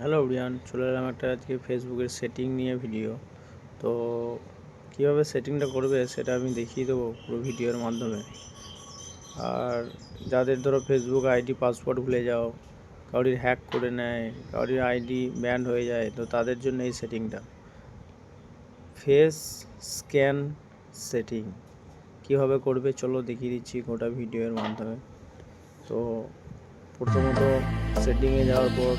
Hello everyone, চলে এলাম একটা আজকে ফেসবুকের সেটিং নিয়ে ভিডিও। তো কীভাবে সেটিংটা করবে সেটা আমি দেখিয়ে দেবো পুরো ভিডিওর মাধ্যমে। আর যাদের ধরো ফেসবুক আইডি পাসওয়ার্ড ভুলে যাও, কারোর হ্যাক করে নেয়, কারোর আইডি ব্যান্ড হয়ে যায়, তো তাদের জন্য এই সেটিংটা ফেস স্ক্যান সেটিং কীভাবে করবে চলো দেখিয়ে দিচ্ছি গোটা ভিডিওর মাধ্যমে। তো প্রথমত সেটিংয়ে যাওয়ার পর